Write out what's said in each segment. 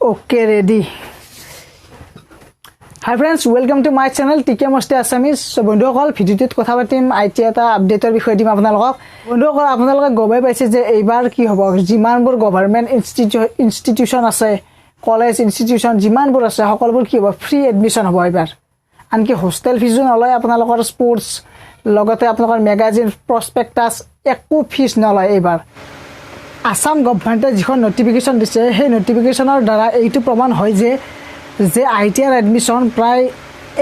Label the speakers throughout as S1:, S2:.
S1: Okay, ready. Hi friends, welcome to my channel TK Masti Assamese. So বন্ধুসকল ভিডিওটোত কথা পাতিম IT এটা আপডেটৰ বিষয়ে দিম আপোনালোকক। বন্ধুসকল আপোনালোকে গবাই পাইছে যে এইবাৰ কি হ'ব যিমানবোৰ গভৰ্ণমেণ্ট ইনষ্টিটিউচন আছে কলেজ ইনষ্টিটিউচন যিমানবোৰ আছে সকলোবোৰ কি হ'ব ফ্ৰী এডমিশন হ'ব এইবাৰ। আনকি হোষ্টেল ফিজো নলয় আপোনালোকৰ স্পৰ্টছ লগতে আপোনালোকৰ মেগাজিন প্ৰসপেক্টাছ একো ফিজ নলয় এইবাৰ। আসাম গভৰ্ণমেণ্টে যিখন নটিফিকেশ্যন দিছে সেই নটিফিকেশ্যনৰ দ্বাৰা এইটো প্ৰমাণ হয় যে আইটিআৰ এডমিশ্যন প্ৰায়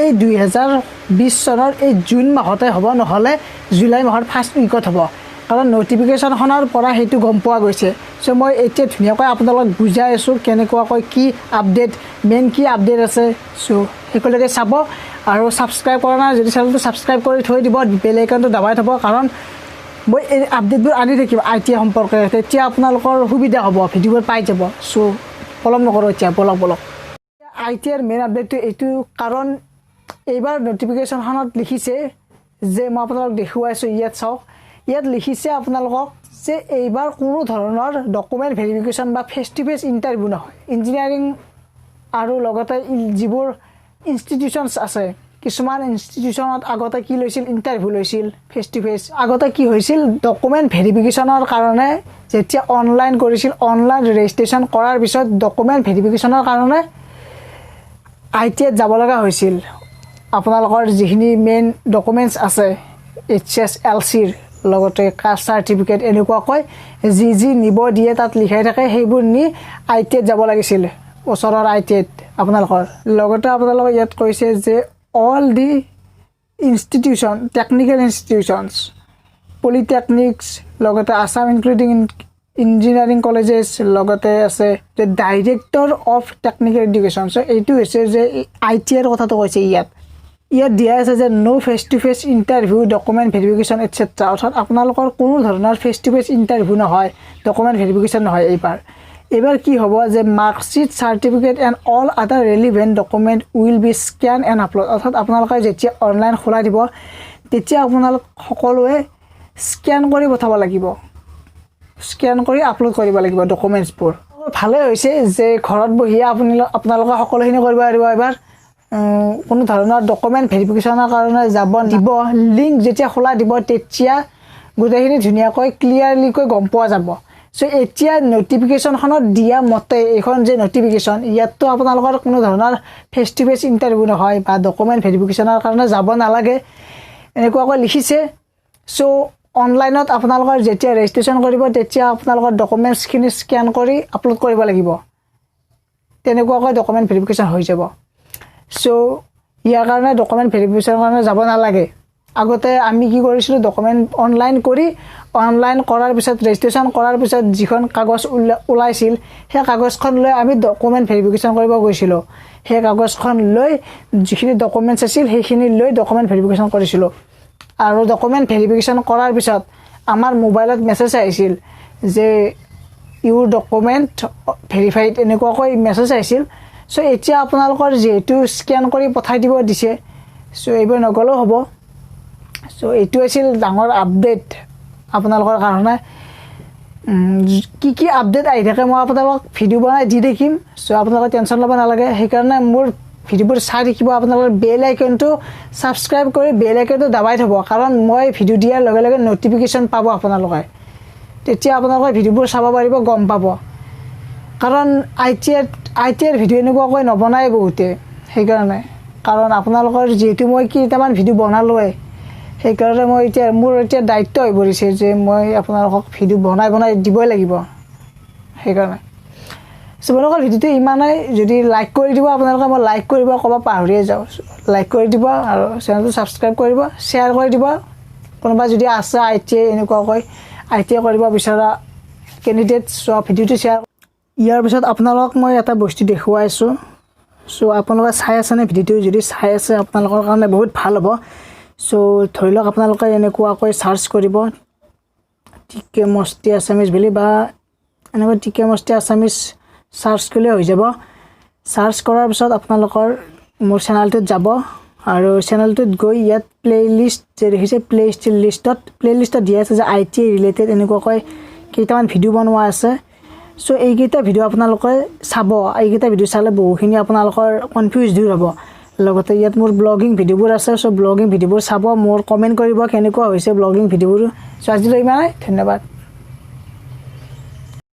S1: এই 2020 চনৰ এই জুন মাহতে হ'ব নহ'লে জুলাই মাহৰ ফাৰ্ষ্ট উইকত হ'ব, কাৰণ নটিফিকেশ্যনখনৰ পৰা সেইটো গম পোৱা গৈছে। চ' মই এতিয়া ধুনীয়াকৈ আপোনালোকক বুজাই আছোঁ কেনেকুৱাকৈ কি আপডেট মেইন কি আপডেট আছে। চ' সকলোকে চাব আৰু ছাবস্ক্ৰাইব কৰা নাই যদি চেনেলটো ছাবস্ক্ৰাইব কৰি থৈ দিব, বেল আইকনটো দবাই থ'ব, কাৰণ মই এই আপডেটবোৰ আনি থাকিম আইটি সম্পৰ্কে, তেতিয়া আপোনালোকৰ সুবিধা হ'ব, ভিডিঅ'বোৰ পাই যাব। চ' পলম নকৰোঁ, এতিয়া বলক আইটিআৰ মেইন আপডেটটো এইটো, কাৰণ এইবাৰ নটিফিকেশ্যনখনত লিখিছে যে মই আপোনালোকক দেখুৱাইছোঁ, ইয়াত চাওক, ইয়াত লিখিছে আপোনালোকক যে এইবাৰ কোনো ধৰণৰ ডকুমেণ্ট ভেৰিফিকেশ্যন বা ফেচ টু ফেচ ইণ্টাৰভিউ নহয়। ইঞ্জিনিয়াৰিং আৰু লগতে যিবোৰ ইনষ্টিটিউশ্যনছ আছে, কিছুমান ইনষ্টিটিউশ্যনত আগতে কি লৈছিল ইণ্টাৰভিউ লৈছিল ফেচ টু ফেচ। আগতে কি হৈছিল ডকুমেণ্ট ভেৰিফিকেশ্যনৰ কাৰণে যেতিয়া অনলাইন কৰিছিল, অনলাইন ৰেজিষ্ট্ৰেশ্যন কৰাৰ পিছত ডকুমেণ্ট ভেৰিফিকেশ্যনৰ কাৰণে আইটিআইত যাব লগা হৈছিল। আপোনালোকৰ যিখিনি মেইন ডকুমেণ্টছ আছে HSLCৰ লগতে কাষ্ট চাৰ্টিফিকেট এনেকুৱাকৈ যি নিব দিয়ে তাত লিখাই থাকে, সেইবোৰ নি আইটিআইত যাব লাগিছিল, ওচৰৰ আইটিআইত আপোনালোকৰ। লগতে আপোনালোকক ইয়াত কৈছে যে all the institution technical institutions polytechnics লগতে আছাম ইনক্লুডিং ইঞ্জিনিয়াৰিং কলেজেছ লগতে আছে যে ডাইৰেক্টৰ অফ টেকনিকেল এডুকেশ্যন। চ' এইটো হৈছে যে আইটিআইৰ কথাটো কৈছে ইয়াত দিয়া আছে যে no' face to face interview document verification etcetera, অৰ্থাৎ আপোনালোকৰ কোনো ধৰণৰ ফেচ টু ফেচ ইণ্টাৰভিউ নহয়, ডকুমেণ্ট ভেৰিফিকেশ্যন নহয়। এইবাৰ কি হ'ব যে marksheet certificate and all other relevant document will be scan and upload, অৰ্থাৎ আপোনালোকে যেতিয়া অনলাইন খোলাই দিব তেতিয়া আপোনালোক সকলোৱে স্কেন কৰি পঠাব লাগিব, স্কেন কৰি আপলোড কৰিব লাগিব ডকুমেণ্টছবোৰ। ভালেই হৈছে যে ঘৰত বহিয়ে আপোনালোকে সকলোখিনি কৰিব পাৰিব। এইবাৰ কোনো ধৰণৰ ডকুমেণ্ট ভেৰিফিকেশ্যনৰ কাৰণে যাব দিব, লিংক যেতিয়া খোলা দিব তেতিয়া গোটেইখিনি ধুনীয়াকৈ ক্লিয়াৰলিকৈ গম পোৱা যাব। চ' এতিয়া নটিফিকেশ্যনখনত দিয়া মতে এইখন যে নটিফিকেশ্যন, ইয়াততো আপোনালোকৰ কোনো ধৰণৰ ফেচ টু ফেচ ইণ্টাৰভিউ নহয় বা ডকুমেণ্ট ভেৰিফিকেশ্যনৰ কাৰণে যাব নালাগে এনেকুৱাকৈ লিখিছে। চ' অনলাইনত আপোনালোকৰ যেতিয়া ৰেজিষ্ট্ৰেশ্যন কৰিব তেতিয়া আপোনালোকৰ ডকুমেণ্টছখিনি স্কেন কৰি আপলোড কৰিব লাগিব, তেনেকুৱাকৈ ডকুমেণ্ট ভেৰিফিকেশ্যন হৈ যাব। চ' ইয়াৰ কাৰণে ডকুমেণ্ট ভেৰিফিকেশ্যনৰ কাৰণে যাব নালাগে। আগতে আমি কি কৰিছিলোঁ ডকুমেণ্ট অনলাইন কৰাৰ পিছত ৰেজিষ্ট্ৰেশ্যন কৰাৰ পিছত যিখন কাগজ ওলাইছিল সেই কাগজখন লৈ আমি ডকুমেণ্ট ভেৰিফিকেশ্যন কৰিব গৈছিলোঁ। সেই কাগজখন লৈ যিখিনি ডকুমেণ্টছ আছিল সেইখিনি লৈ ডকুমেণ্ট ভেৰিফিকেশ্যন কৰিছিলোঁ। আৰু ডকুমেণ্ট ভেৰিফিকেশ্যন কৰাৰ পিছত আমাৰ মোবাইলত মেছেজ আহিছিল যে ইউৰ ডকুমেণ্ট ভেৰিফাইড এনেকুৱাকৈ মেছেজ আহিছিল। চ' এতিয়া আপোনালোকৰ যিহেতু স্কেন কৰি পঠাই দিব দিছে, চ' এইবোৰ নগ'লেও হ'ব। চ' এইটো আছিল ডাঙৰ আপডেট আপোনালোকৰ কাৰণে। কি আপডেট আহি থাকে মই আপোনালোকক ভিডিঅ' বনাই দি থাকিম। চ' আপোনালোকে টেনশ্যন ল'ব নালাগে, সেইকাৰণে মোৰ ভিডিঅ'বোৰ চাই থাকিব। আপোনালোকৰ বেল আইকনটো ছাবস্ক্ৰাইব কৰি বেল আইকনটো দবাই থ'ব, কাৰণ মই ভিডিঅ' দিয়াৰ লগে লগে নটিফিকেশ্যন পাব আপোনালোকে, তেতিয়া আপোনালোকে ভিডিঅ'বোৰ চাব পাৰিব, গম পাব। কাৰণ আইটিআইৰ ভিডিঅ' এনেকুৱাকৈ নবনায় বহুতে, সেইকাৰণে। কাৰণ আপোনালোকৰ যিহেতু মই কেইটামান ভিডিঅ' বনালোৱে, সেইকাৰণে মোৰ এতিয়া দায়িত্ব হৈ পৰিছে যে মই আপোনালোকক ভিডিঅ' বনাই দিবই লাগিব, সেইকাৰণে। চ' আপোনালোকৰ ভিডিঅ'টো ইমানেই, যদি লাইক কৰি দিব আপোনালোকে, মই লাইক কৰিব ক'ব পাহৰিয়ে যাওঁ, লাইক কৰি দিব আৰু চেনেলটো ছাবস্ক্ৰাইব কৰিব, শ্বেয়াৰ কৰি দিব। কোনোবা যদি আছে আইটিআই এনেকুৱাকৈ আইটিআই কৰিব বিচৰা কেণ্ডিডেট, চ' ভিডিঅ'টো শ্বেয়াৰ। ইয়াৰ পিছত আপোনালোকক মই এটা বস্তু দেখুৱাইছোঁ। চ' আপোনালোকে চাই আছেনে ভিডিঅ'টো? যদি চাই আছে আপোনালোকৰ কাৰণে বহুত ভাল হ'ব। চ' ধৰি লওক আপোনালোকে এনেকুৱাকৈ চাৰ্চ কৰিব TK Masti Assamese বুলি, বা এনেকৈ TK Masti Assamese চাৰ্চ কৰিলে হৈ যাব। চাৰ্চ কৰাৰ পিছত আপোনালোকৰ মোৰ চেনেলটোত যাব আৰু চেনেলটোত গৈ ইয়াত প্লে'লিষ্ট যে দেখিছে প্লে'লিষ্টত দিয়া আছে যে আইটিআই ৰিলেটেড এনেকুৱাকৈ কেইটামান ভিডিঅ' বনোৱা আছে। চ' এইকেইটা ভিডিঅ' আপোনালোকে চাব এইকেইটা ভিডিঅ' চালে বহুখিনি আপোনালোকৰ কনফিউজ দূৰ হ'ব লগতে ইয়াত মোৰ ব্লগিং ভিডিঅ'বোৰ আছে চ' ব্লগিং ভিডিঅ'বোৰ চাব মোৰ কমেণ্ট কৰিব কেনেকুৱা হৈছে ব্লগিং ভিডিঅ'বোৰ চ' আজিলৈ ইমানেই ধন্যবাদ